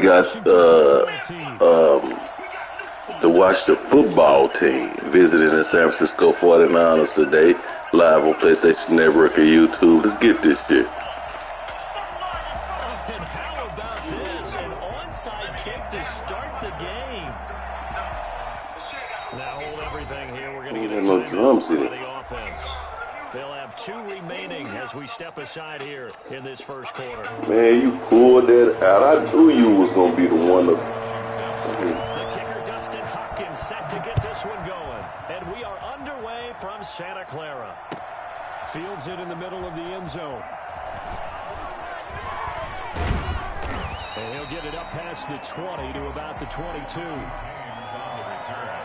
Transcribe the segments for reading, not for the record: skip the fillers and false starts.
got to watch the football team visiting the San Francisco 49ers today, live on PlayStation Network and YouTube. Let's get this shit. And how about this? An onside kick to start the game. Now hold everything here. We're going to get no drums in it. The offense. They'll have 2 remaining as we step aside here in this first quarter. Man, you pulled that out. I knew you was going to be the one to... The kicker, Dustin Hopkins, set to get this one going. And we are underway from Santa Clara. Fields it in the middle of the end zone. And he'll get it up past the 20 to about the 22. On the return,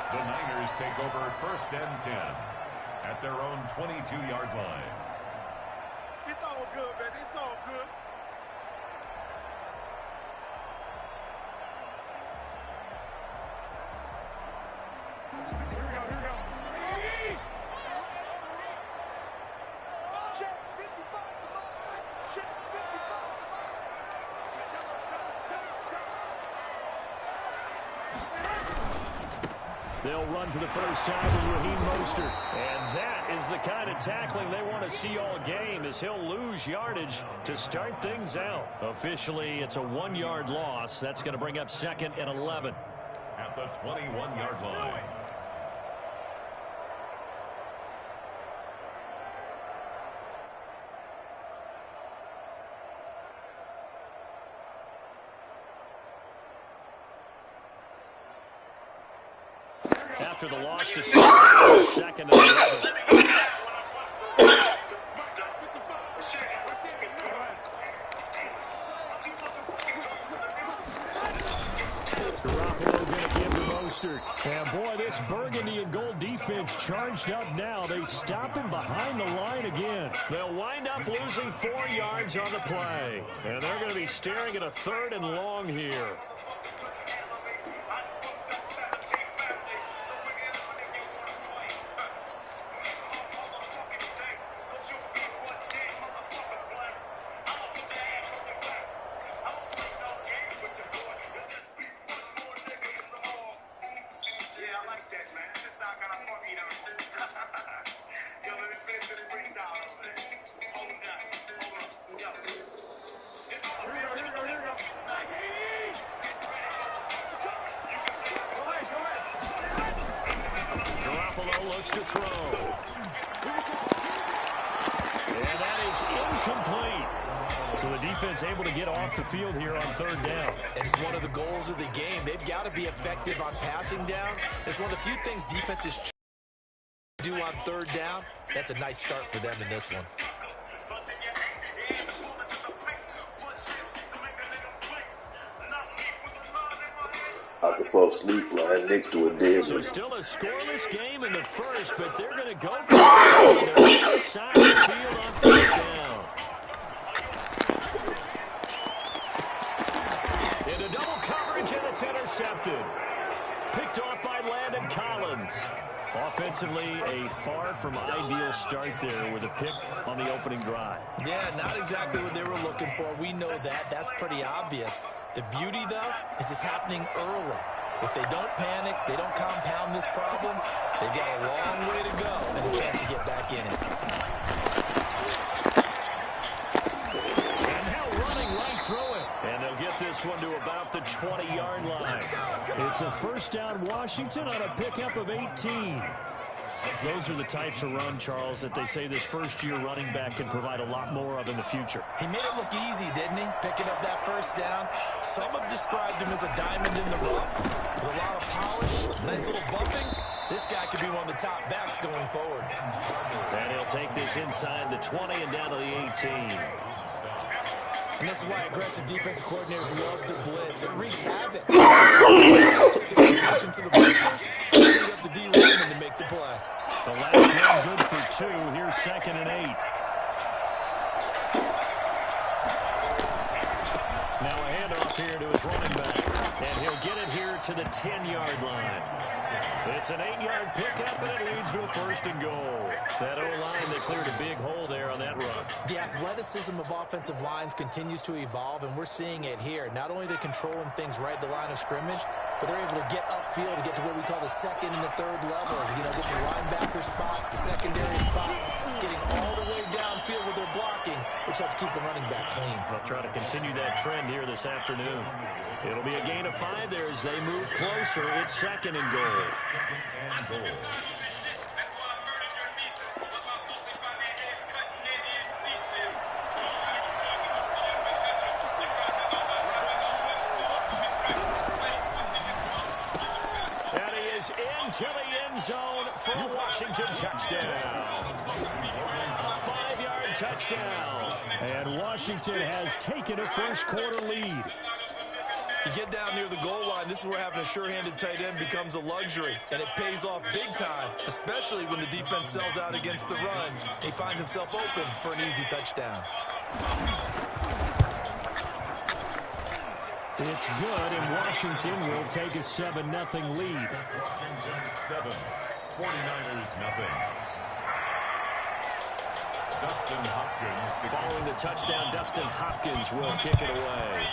the Niners take over 1st and 10 at their own 22-yard line. It's all good, baby. It's all good. Here we go. Check 55 to mine. Check 55 to mine. They'll run for the first time with Raheem Mostert. And that is the kind of tackling they want to see all game, as he'll lose yardage to start things out. Officially, it's a 1-yard loss. That's going to bring up 2nd and 11. At the 21-yard line. After the loss to 2nd and 11. Garoppolo going to give to Mostert. And boy, this burgundy and gold defense charged up now. They stop him behind the line again. They'll wind up losing 4 yards on the play. And they're going to be staring at a 3rd and long here. Garoppolo looks to throw. And that is incomplete. So the defense able to get off the field here on 3rd down. And it's one of the goals of the game. They've got to be effective on passing down. It's one of the few things defenses do on 3rd down. That's a nice start for them in this one. I could fall asleep lying next to a dead So man. still a scoreless game in the first, but they're going to go for the other side of the field on 3rd down. Into double coverage, and it's intercepted. Picked off by Landon Collins. Offensively, a far from ideal start there with a pick on the opening drive. Yeah, not exactly what they were looking for. We know that. That's pretty obvious. The beauty, though, is it's happening early. If they don't panic, they don't compound this problem, they've got a long way to go and a chance to get back in it. And now running right through it. And they'll get this one to about the 20-yard line. It's a 1st down Washington on a pickup of 18. Those are the types of run, Charles, that they say this first-year running back can provide a lot more of in the future. He made it look easy, didn't he? Picking up that 1st down. Some have described him as a diamond in the rough with a lot of polish, nice little bumping. This guy could be one of the top backs going forward. And he'll take this inside the 20 and down to the 18. And this is why aggressive defensive coordinators love to blitz. It wreaks havoc. Taking attention to the blitzers, freeing up the D lineman to make the play. The last one good for 2. Here's 2nd and 8. Now a handoff here to his running back. And he'll get it here to the 10-yard line. It's an 8-yard pickup, and it leads to a 1st and goal. That O-line, they cleared a big hole there on that run. The athleticism of offensive lines continues to evolve, and we're seeing it here. Not only are they controlling things right at the line of scrimmage, but they're able to get upfield to get to what we call the 2nd and the 3rd levels. You know, get to the linebacker spot, the secondary spot, getting all the way downfield with their blocking, which helps keep the running back clean. They'll try to continue that trend here this afternoon. It'll be a gain of 5 there as they move closer. It's 2nd and goal. And he is into the end zone for a Washington touchdown. 5-yard touchdown. And Washington has taken a first-quarter lead. You get down near the goal line, this is where having a sure-handed tight end becomes a luxury, and it pays off big time, especially when the defense sells out against the run. He finds himself open for an easy touchdown. It's good, and Washington will take a 7-0 lead. Washington 7, 49ers nothing. Dustin Hopkins. Following the touchdown, Dustin Hopkins will kick it away.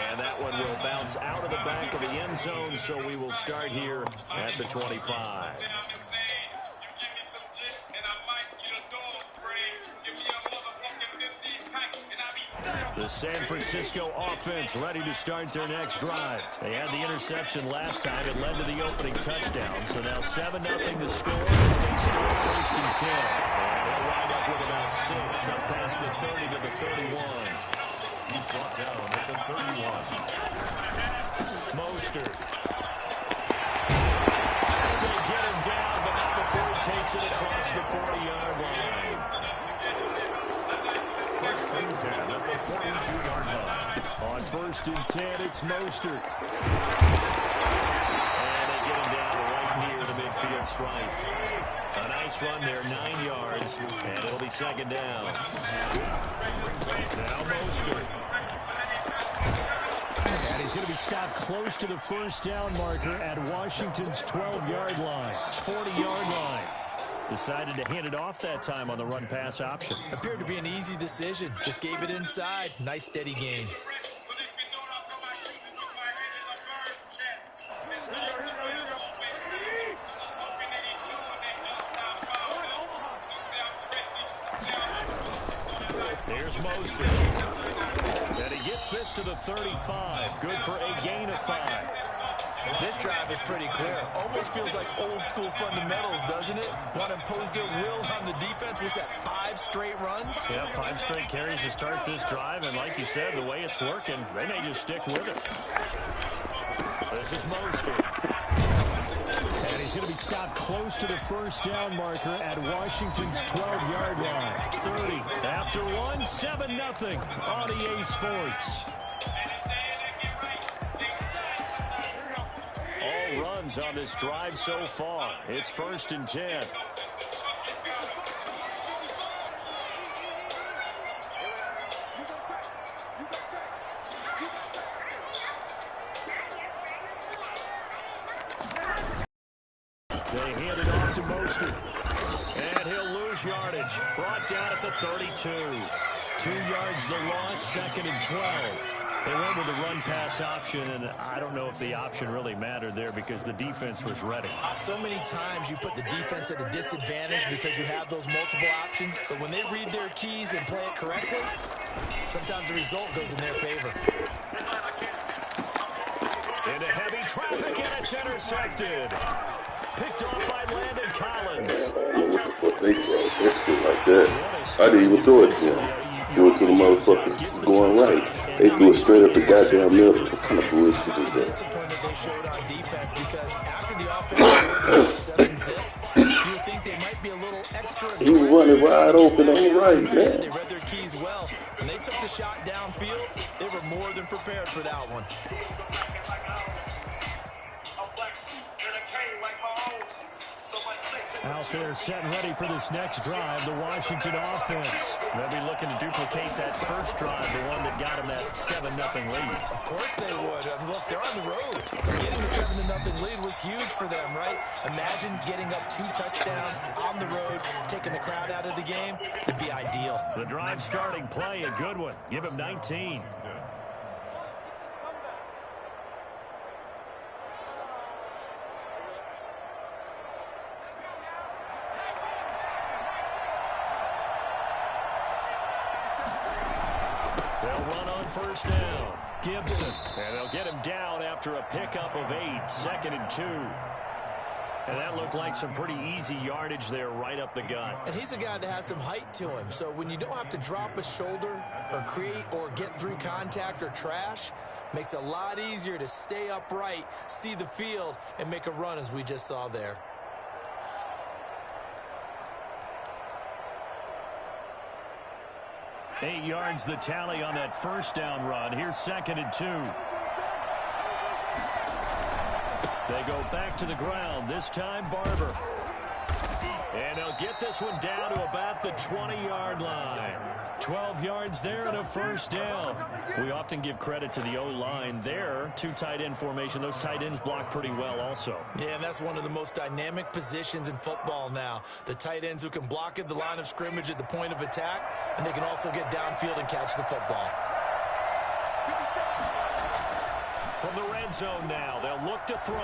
And that one will bounce out of the back of the end zone, so we will start here at the 25. The San Francisco offense ready to start their next drive. They had the interception last time. It led to the opening touchdown. So now 7-0 the score as they start 1st and 10. And they'll wind up with about 6 up past the 30 to the 31. He's brought down at the 31. Mostert. And they get him down, but not before he takes it across the 40-yard line. 1st and 10 at the 42-yard line. On 1st and 10, it's Mostert. And they get him down right near the midfield stripe. A nice run there, 9 yards, and it'll be 2nd down. Now Mostert. And he's going to be stopped close to the 1st down marker at Washington's 12-yard line. 40-yard line. Decided to hand it off that time on the run-pass option. Appeared to be an easy decision. Just gave it inside. Nice steady gain. There's Mostert. And he gets this to the 35. Good for a gain of 5. This drive is pretty clear. Almost feels like old-school fundamentals, doesn't it? Want to impose their will on the defense. Was that 5 straight runs? Yeah, 5 straight carries to start this drive. And like you said, the way it's working, they may just stick with it. This is Mostert. And he's going to be stopped close to the 1st down marker at Washington's 12-yard line. 30. After 1, 7-0 on EA Sports. All runs on this drive so far. It's 1st and 10. They hand it off to Mostert. And he'll lose yardage. Brought down at the 32. 2 yards the loss, 2nd and 12. They went with the run-pass option, and I don't know if the option really mattered there because the defense was ready. So many times you put the defense at a disadvantage because you have those multiple options, but when they read their keys and play it correctly, sometimes the result goes in their favor. Into heavy traffic, and it's intercepted. Picked off by Landon Collins. They throw that shit like that. I didn't even throw it to him. Threw it to the motherfuckers going right. They threw it straight up the goddamn middle. What kind of bullshit is that? Discipline that they showed on defense, because after the offense 7-zip, you would think they might be a little extra aggressive. He was running wide open on the right, man. They read their keys well. When they took the shot downfield, they were more than prepared for that one. A black suit and a cane like my own. So much faith in Out there set and ready for this next drive, the Washington offense. They'll be looking to duplicate that first drive, the one that got them that 7-0 lead. Of course they would. And look, they're on the road. So getting the 7-0 lead was huge for them, right? Imagine getting up 2 touchdowns on the road, taking the crowd out of the game. It'd be ideal. The drive starting play, a good one. Give him 19. First down, Gibson, and they'll get him down after a pickup of 8, 2nd and 2. And that looked like some pretty easy yardage there right up the gut. And he's a guy that has some height to him, so when you don't have to drop a shoulder or create or get through contact or trash, makes it a lot easier to stay upright, see the field, and make a run as we just saw there. Eight yards the tally on that first down run. Here's 2nd and 2. They go back to the ground. This time Barber. And they'll get this one down to about the 20-yard line. 12 yards there and a first down. We often give credit to the O-line there. 2 tight end formation. Those tight ends block pretty well also. Yeah, and that's one of the most dynamic positions in football now. The tight ends who can block at the line of scrimmage at the point of attack, and they can also get downfield and catch the football. From the red zone now, they'll look to throw.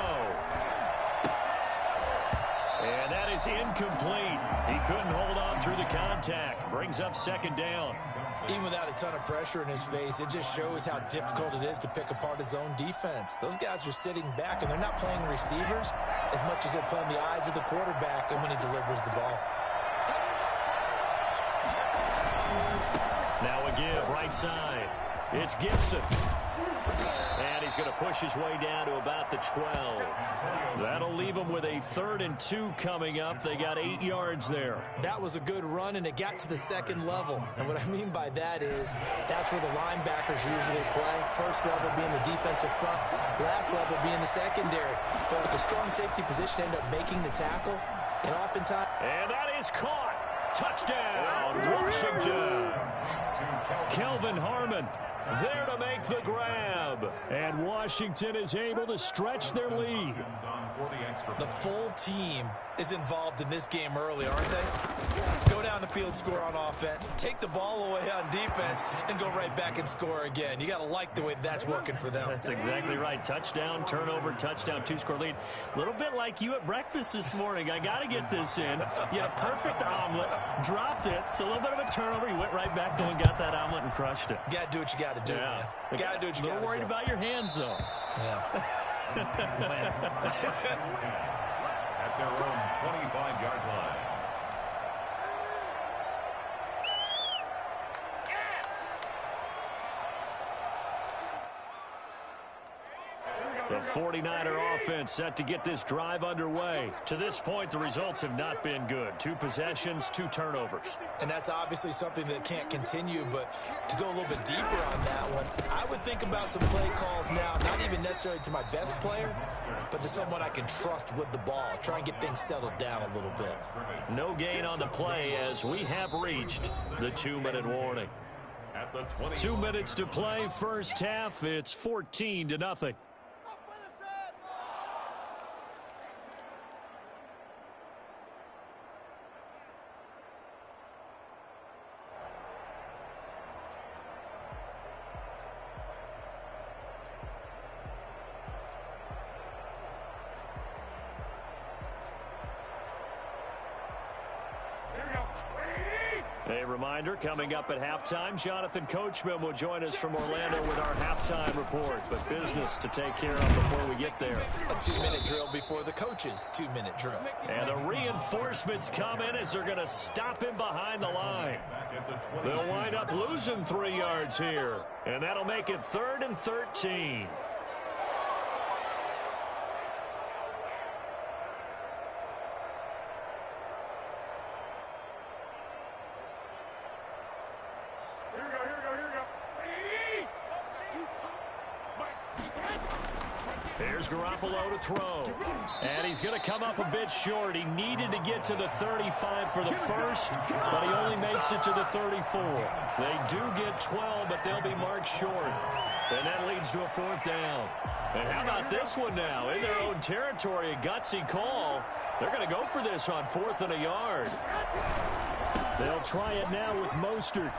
And that is incomplete. He couldn't hold on through the contact. Brings up 2nd down. Even without a ton of pressure in his face, it just shows how difficult it is to pick apart his own defense. Those guys are sitting back, and they're not playing receivers as much as they're playing the eyes of the quarterback and when he delivers the ball. Now a give, right side. It's Gibson. And he's going to push his way down to about the 12. That'll leave him with a 3rd and 2 coming up. They got 8 yards there. That was a good run, and it got to the 2nd level. And what I mean by that is that's where the linebackers usually play. First level being the defensive front, last level being the secondary. But the strong safety position end up making the tackle, and oftentimes... And that is caught. Touchdown, Washington. Kelvin Harmon there to make the grab. And Washington is able to stretch their lead. The full team is involved in this game early, aren't they? Go down the field, score on offense, take the ball away on defense, and go right back and score again. You got to like the way that's working for them. That's exactly right. Touchdown, turnover, touchdown, 2-score lead. A little bit like you at breakfast this morning. I got to get this in. You had a perfect omelet, dropped it, so a little bit of a turnover. You went right back there and got that omelet and crushed it. You got to do what you got to do, man. You got to do what you got to do. A little worried about your hands, though. Yeah. At their own 25-yard line. The 49er offense set to get this drive underway. To this point, the results have not been good. 2 possessions, 2 turnovers. And that's obviously something that can't continue, but to go a little bit deeper on that one, I would think about some play calls now, not even necessarily to my best player, but to someone I can trust with the ball. Try and get things settled down a little bit. No gain on the play as we have reached the 2-minute warning. 2 minutes to play, first half. It's 14-0. A reminder, coming up at halftime, Jonathan Coachman will join us from Orlando with our halftime report. But business to take care of before we get there. A 2-minute drill before the coach's 2-minute drill. And the reinforcements come in as they're going to stop him behind the line. They'll wind up losing 3 yards here. And that'll make it 3rd and 13. Here's Garoppolo to throw. And he's going to come up a bit short. He needed to get to the 35 for the first, but he only makes it to the 34. They do get 12, but they'll be marked short. And that leads to a 4th down. And how about this one now? In their own territory, a gutsy call. They're going to go for this on 4th and a yard. They'll try it now with Mostert.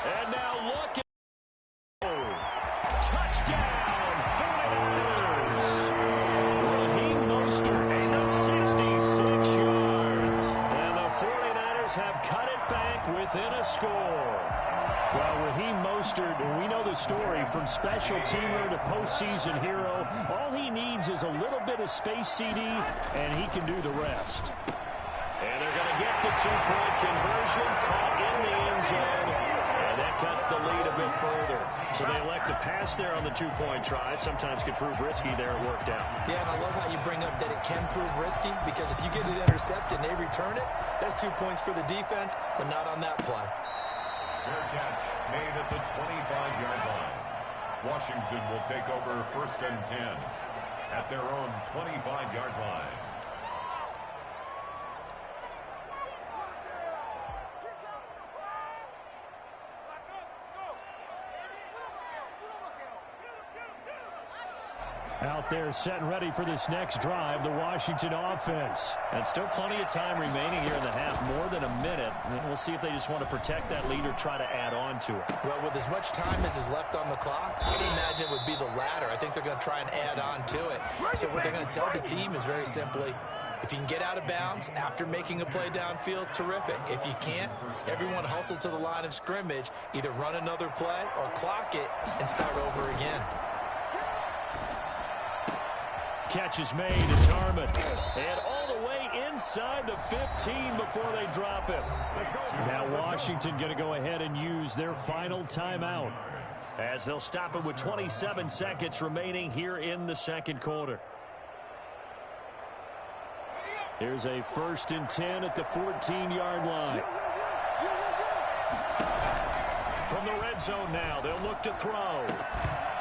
And now look at touchdown, 49ers. Raheem Mostert, 66 yards. And the 49ers have cut it back within a score. Well, Raheem Mostert, we know the story, from special teamer to postseason hero. All he needs is a little bit of space, CD, and he can do the rest. And they're going to get the 2-point conversion, caught in the end zone, and that cuts the lead a bit further. So they elect to pass there on the 2-point try. Sometimes could prove risky there. It worked out. Yeah, and I love how you bring up that it can prove risky, because if you get it intercepted and they return it, that's 2 points for the defense, but not on that play. Fair catch made at the 25-yard line. Washington will take over 1st and 10 at their own 25-yard line. Out there set and ready for this next drive, the Washington offense. And still plenty of time remaining here in the half, more than a minute. And we'll see if they just want to protect that lead or try to add on to it. Well, with as much time as is left on the clock, I would imagine it would be the latter. I think they're going to try and add on to it. So what they're going to tell the team is very simply, if you can get out of bounds after making a play downfield, terrific. If you can't, everyone hustle to the line of scrimmage, either run another play or clock it and start over again. Catch is made. It's Harmon. And all the way inside the 15 before they drop him. Now Washington going to go ahead and use their final timeout, as they'll stop it with 27 seconds remaining here in the second quarter. Here's a 1st and 10 at the 14-yard line. From the red zone now, they'll look to throw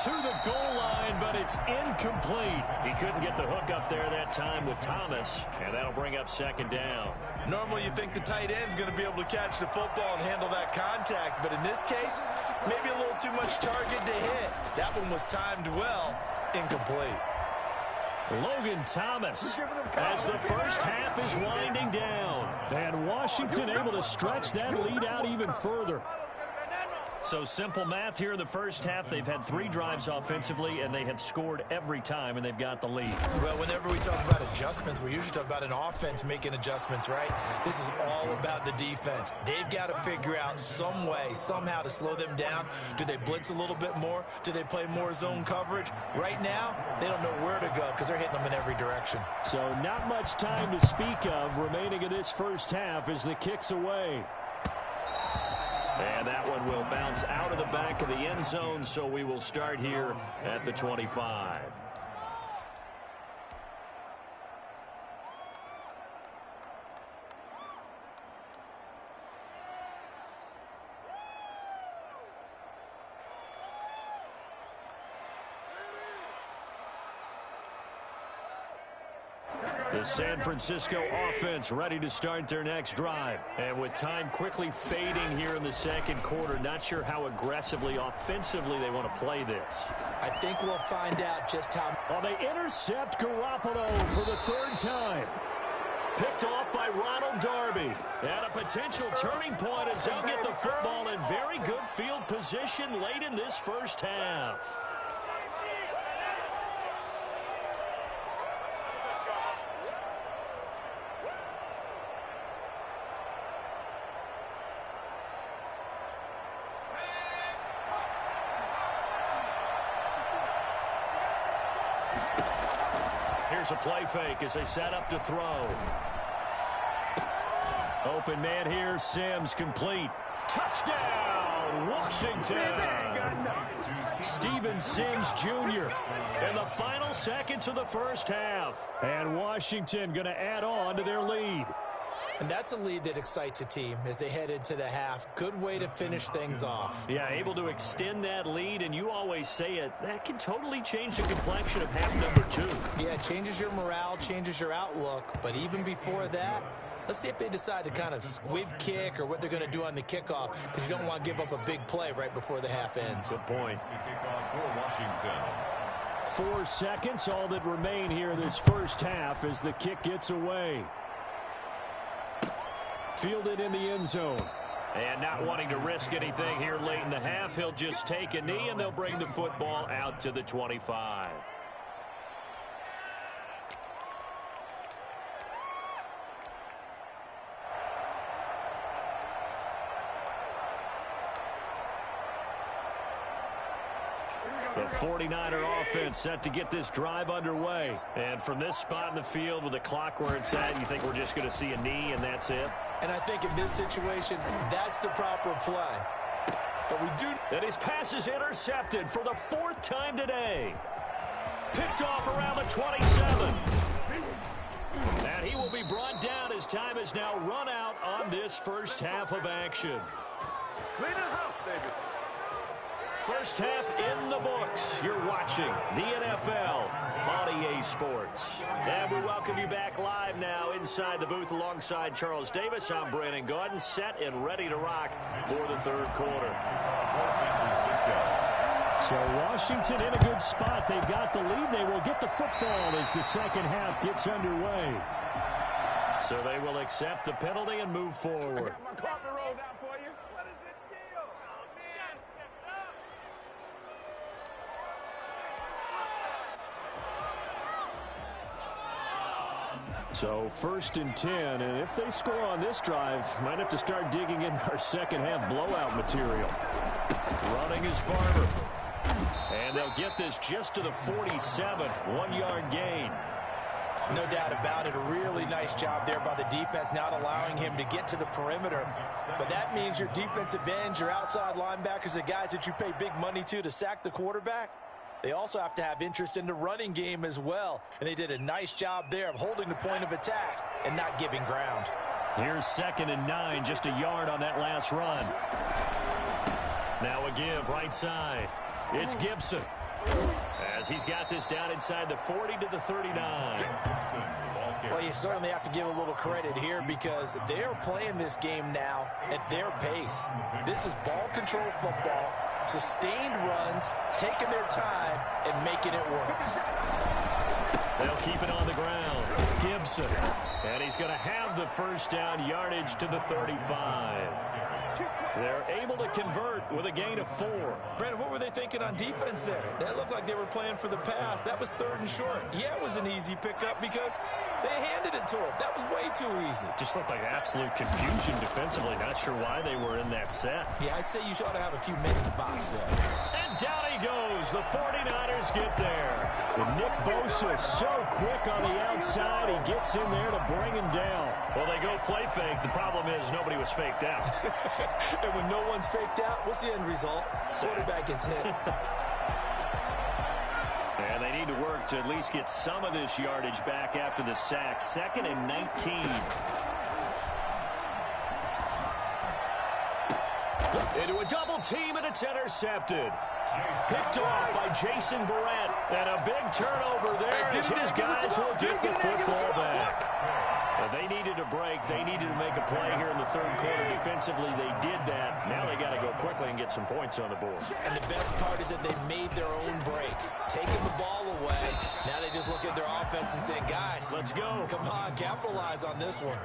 to the goal line, but it's incomplete. He couldn't get the hook up there that time with Thomas, and that'll bring up 2nd down. Normally you think the tight end's going to be able to catch the football and handle that contact, but in this case, maybe a little too much target to hit. That one was timed well, incomplete. Logan Thomas, as the first half is winding down, and Washington able to stretch that lead out even further. So simple math here in the first half. They've had 3 drives offensively, and they have scored every time, and they've got the lead. Well, whenever we talk about adjustments, we usually talk about an offense making adjustments, right? This is all about the defense. They've got to figure out some way, somehow to slow them down. Do they blitz a little bit more? Do they play more zone coverage? Right now, they don't know where to go because they're hitting them in every direction. So not much time to speak of remaining in this first half as the kick's away. And that one will bounce out of the back of the end zone, so we will start here at the 25. The San Francisco offense ready to start their next drive. And with time quickly fading here in the second quarter, not sure how aggressively, offensively they want to play this. I think we'll find out just how. Well, they intercept Garoppolo for the 3rd time. Picked off by Ronald Darby. And a potential turning point as they'll get the football in very good field position late in this first half. Here's a play fake as they set up to throw. Open man here, Sims complete. Touchdown, Washington! Steven Sims Jr. in the final seconds of the first half. And Washington going to add on to their lead. And that's a lead that excites a team as they head into the half. Good way to finish things off. Yeah, able to extend that lead, and you always say it, that can totally change the complexion of half number 2. Yeah, it changes your morale, changes your outlook. But even before that, let's see if they decide to kind of squib kick or what they're going to do on the kickoff, because you don't want to give up a big play right before the half ends. Good point. Kickoff for Washington. 4 seconds, all that remain here this first half as the kick gets away. Fielded in the end zone. And not wanting to risk anything here late in the half, he'll just take a knee, and they'll bring the football out to the 25. The 49er offense set to get this drive underway. And from this spot in the field with the clock where it's at, you think we're just going to see a knee and that's it? And I think in this situation, that's the proper play. But we do... And his pass is intercepted for the 4th time today. Picked off around the 27. And he will be brought down as time is now run out on this first half of action. Clean the house, baby. First half in the books. You're watching the NFL on EA Sports. And we welcome you back live now inside the booth alongside Charles Davis. I'm Brandon Gordon, set and ready to rock for the third quarter. So Washington in a good spot. They've got the lead. They will get the football as the second half gets underway. So they will accept the penalty and move forward. My carpet rolled out for you. What is the deal? Oh, man. Step it up. So 1st and 10, and if they score on this drive, might have to start digging in our second half blowout material. Running is Barber. And they'll get this just to the 47, 1-yard gain. No doubt about it. A really nice job there by the defense, not allowing him to get to the perimeter. But that means your defensive ends, your outside linebackers, the guys that you pay big money to sack the quarterback, they also have to have interest in the running game as well. And they did a nice job there of holding the point of attack and not giving ground. Here's 2nd and 9, just a yard on that last run. Now a give right side. It's Gibson. As he's got this down inside the 40 to the 39. Well, you certainly have to give a little credit here because they are playing this game now at their pace. This is ball control football, sustained runs, taking their time, and making it work. They'll keep it on the ground. Gibson. And he's going to have the first down, yardage to the 35. They're able to convert with a gain of 4. Brandon, what were they thinking on defense there? That looked like they were playing for the pass. That was 3rd and short. Yeah, it was an easy pickup because they handed it to him. That was way too easy. Just looked like absolute confusion defensively. Not sure why they were in that set. Yeah, I'd say you ought to have a few men in the box there. And down he goes. The 49ers get there. And Nick Bosa so quick on the outside. He gets in there to bring him down. Well, they go play fake. The problem is nobody was faked out. And when no one's faked out, what's the end result? Quarterback gets hit. And they need to work to at least get some of this yardage back after the sack. 2nd and 19. Into a double team, and it's intercepted. Picked off by Jason Verrett. And a big turnover there as his guys will get the football back. They needed a break. They needed to make a play here in the third quarter. Defensively, they did that. Now they got to go quickly and get some points on the board. And the best part is that they made their own break, taking the ball away. Now they just look at their offense and say, guys, let's go. Come on, capitalize on this one.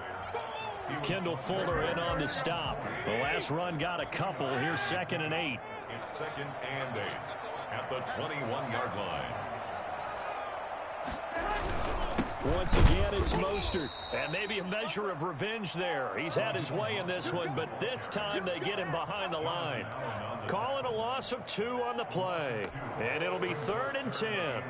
Kendall Fuller in on the stop. The last run got a couple. Here's 2nd and 8. It's 2nd and 8 at the 21-yard line. Once again, it's Mostert. And maybe a measure of revenge there. He's had his way in this one, but this time they get him behind the line. Calling a loss of 2 on the play. And it'll be 3rd and 10.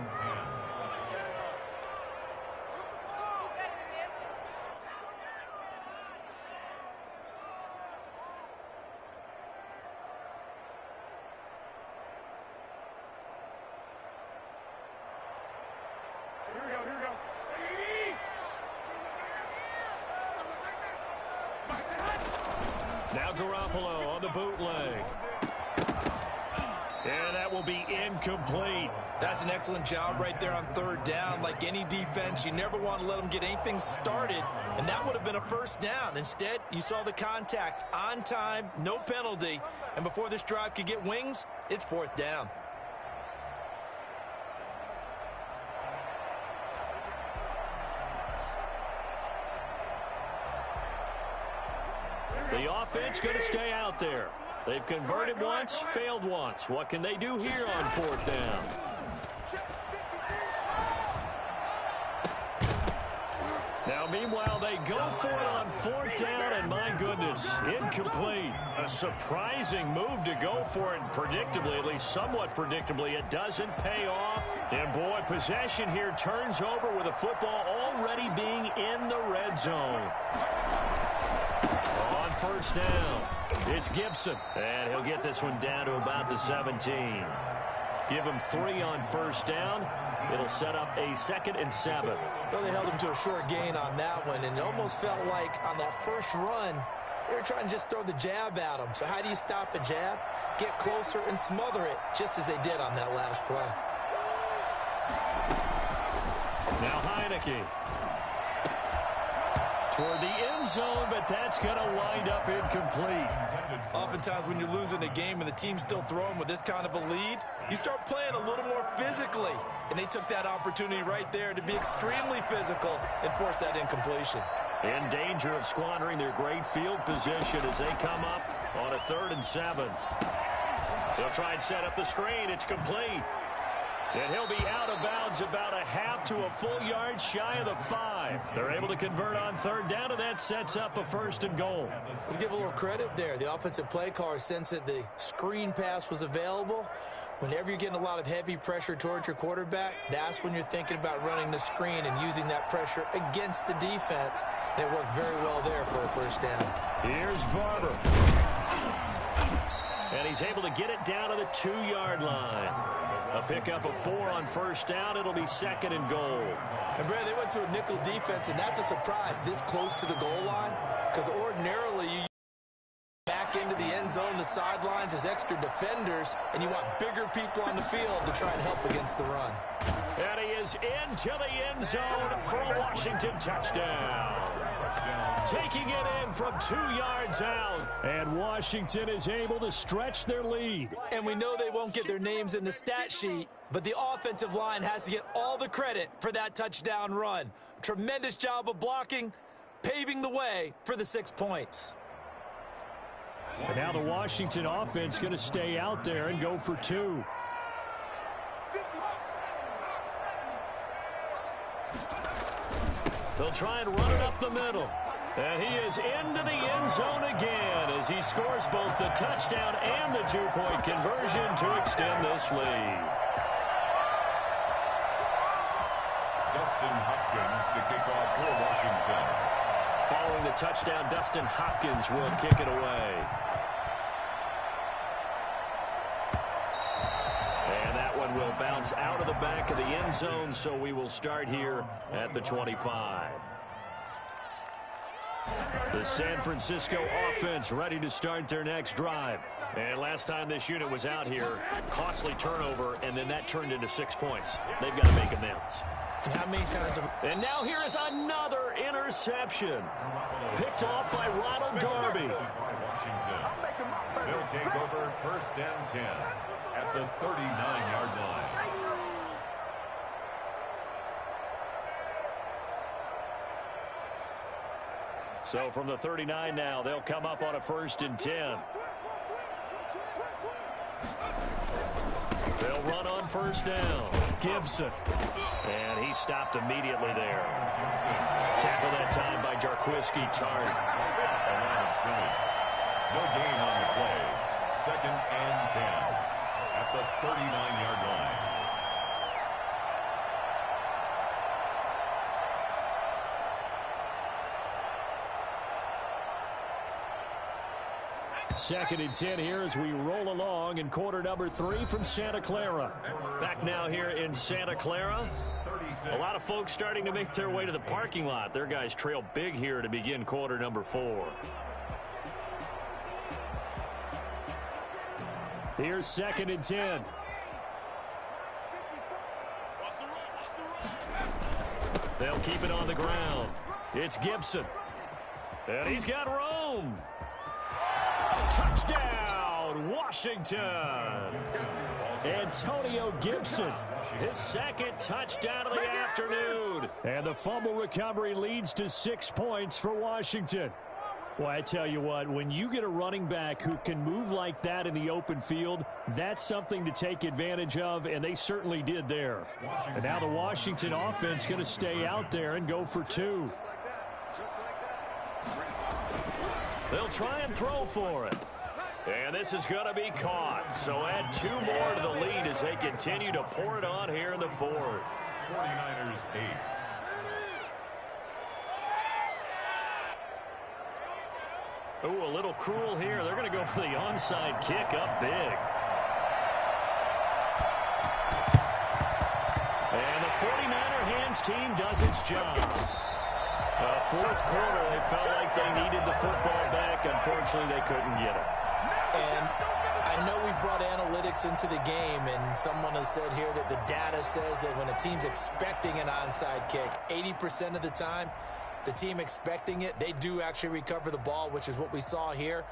Garoppolo on the bootleg. And that will be incomplete. That's an excellent job right there on third down. Like any defense, you never want to let them get anything started, and that would have been a first down. Instead, you saw the contact on time, no penalty, and before this drive could get wings, it's fourth down. The offense going to stay out there. They've converted once, failed once. What can they do here on fourth down? Now, meanwhile, they go for it on fourth down, and my goodness, incomplete. A surprising move to go for it, and predictably, at least somewhat predictably, it doesn't pay off. And, boy, possession here turns over with the football already being in the red zone. On first down, it's Gibson, and he'll get this one down to about the 17. Give him 3 on first down. It'll set up a 2nd and 7. Well, they held him to a short gain on that one, and it almost felt like on that first run, they were trying to just throw the jab at him. So how do you stop a jab? Get closer and smother it, just as they did on that last play. Now Heineke. Toward the end zone, but that's going to wind up incomplete. Oftentimes when you're losing a game and the team's still throwing with this kind of a lead, you start playing a little more physically. And they took that opportunity right there to be extremely physical and force that incompletion. In danger of squandering their great field position as they come up on a 3rd and 7. They'll try and set up the screen. It's complete. And he'll be out of bounds about a half to a full yard shy of the 5. They're able to convert on third down, and that sets up a 1st and goal. Let's give a little credit there. The offensive play caller sensed that the screen pass was available. Whenever you're getting a lot of heavy pressure towards your quarterback, that's when you're thinking about running the screen and using that pressure against the defense. And it worked very well there for a first down. Here's Barber. And he's able to get it down to the 2-yard line. A pickup of 4 on first down. It'll be 2nd and goal. And, Brad, they went to a nickel defense, and that's a surprise this close to the goal line, because ordinarily you back into the end zone, the sidelines as extra defenders, and you want bigger people on the field to try and help against the run. And he is into the end zone for a Washington touchdown. Taking it in from 2 yards out. And Washington is able to stretch their lead. And we know they won't get their names in the stat sheet, but the offensive line has to get all the credit for that touchdown run. Tremendous job of blocking, paving the way for the 6 points. And now the Washington offense going to stay out there and go for 2. They'll try and run it up the middle. And he is into the end zone again as he scores both the touchdown and the 2-point conversion to extend this lead. Dustin Hopkins to kick off for Washington. Following the touchdown, Dustin Hopkins will kick it away. And that one will bounce out of the back of the end zone, so we will start here at the 25. The San Francisco offense ready to start their next drive. And last time this unit was out here, costly turnover, and then that turned into 6 points. They've got to make amends. And how many times? And now here is another interception. Picked off by Ronald Darby. Washington. They'll take over 1st and 10 at the 39-yard line. So from the 39 now, they'll come up on a 1st and 10. They'll run on first down. Gibson. And he stopped immediately there. Tackle that time by Jarquiski Tart. No gain on the play. 2nd and 10 at the 39-yard line. Second and 10 here as we roll along in quarter number 3 from Santa Clara. Back now here in Santa Clara. A lot of folks starting to make their way to the parking lot. Their guys trail big here to begin quarter number 4. Here's 2nd and 10. They'll keep it on the ground. It's Gibson. And he's got room. Touchdown, Washington. Antonio Gibson, his 2nd touchdown of the afternoon. And the fumble recovery leads to 6 points for Washington. Well, I tell you what, when you get a running back who can move like that in the open field, that's something to take advantage of, and they certainly did there. And now the Washington offense going to stay out there and go for 2. They'll try and throw for it. And this is going to be caught. So add 2 more to the lead as they continue to pour it on here in the 4th. 49ers 8. Ooh, a little cruel here. They're going to go for the onside kick up big. And the 49er hands team does its job. 4th quarter, they felt like they needed the football back. Unfortunately, they couldn't get it. And I know we've brought analytics into the game, and someone has said here that the data says that when a team's expecting an onside kick, 80% of the time, the team expecting it, they do actually recover the ball, which is what we saw here.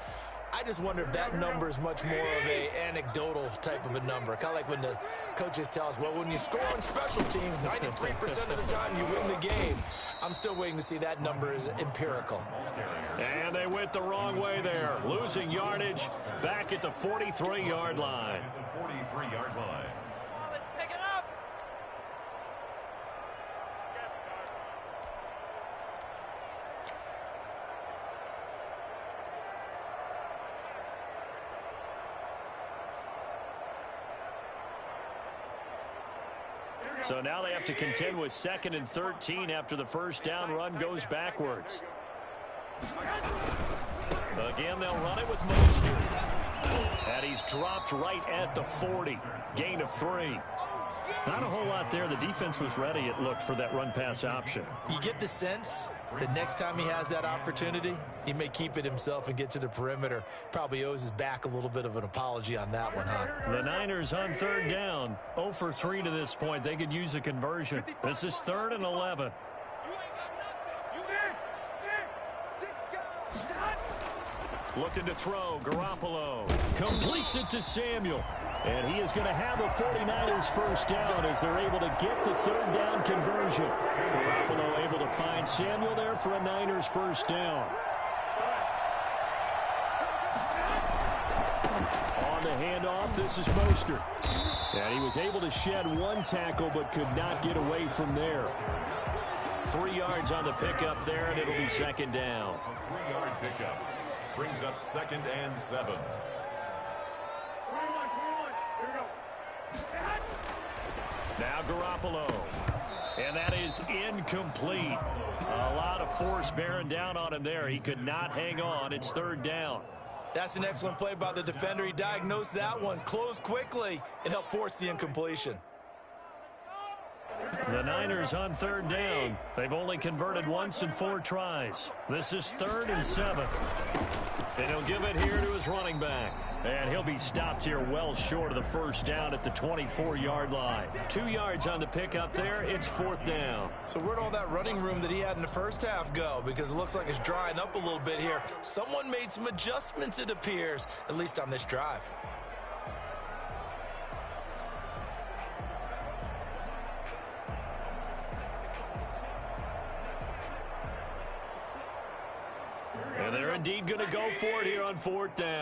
I just wonder if that number is much more of an anecdotal type of a number. Kind of like when the coaches tell us, well, when you score on special teams, 93% of the time you win the game. I'm still waiting to see that number is empirical. And they went the wrong way there, losing yardage back at the 43-yard line. The 43-yard line. Let's pick it up. So now they have to contend with 2nd and 13 after the first down run goes backwards. Again, they'll run it with Mostert. And he's dropped right at the 40. Gain of 3. Not a whole lot there. The defense was ready, it looked, for that run-pass option. You get the sense that next time he has that opportunity, he may keep it himself and get to the perimeter. Probably owes his back a little bit of an apology on that one, huh? The Niners on 3rd down. 0 for 3 to this point. They could use a conversion. This is 3rd and 11. Looking to throw. Garoppolo completes it to Samuel. And he is going to have a 49ers first down as they're able to get the 3rd down conversion. Garoppolo able to find Samuel there for a Niners first down. On the handoff, this is Mostert. And he was able to shed 1 tackle but could not get away from there. 3 yards on the pickup there, and it'll be 2nd down. A 3-yard pickup brings up 2nd and 7. Now Garoppolo. And that is incomplete. A lot of force bearing down on him there. He could not hang on. It's 3rd down. That's an excellent play by the defender. He diagnosed that one, closed quickly, and helped force the incompletion. The Niners on 3rd down. They've only converted once in 4 tries. This is 3rd and 7. And he'll give it here to his running back. And he'll be stopped here well short of the first down at the 24-yard line. 2 yards on the pickup there. It's 4th down. So where'd all that running room that he had in the first half go? Because it looks like it's drying up a little bit here. Someone made some adjustments, it appears, at least on this drive. And they're indeed going to go for it here on 4th down.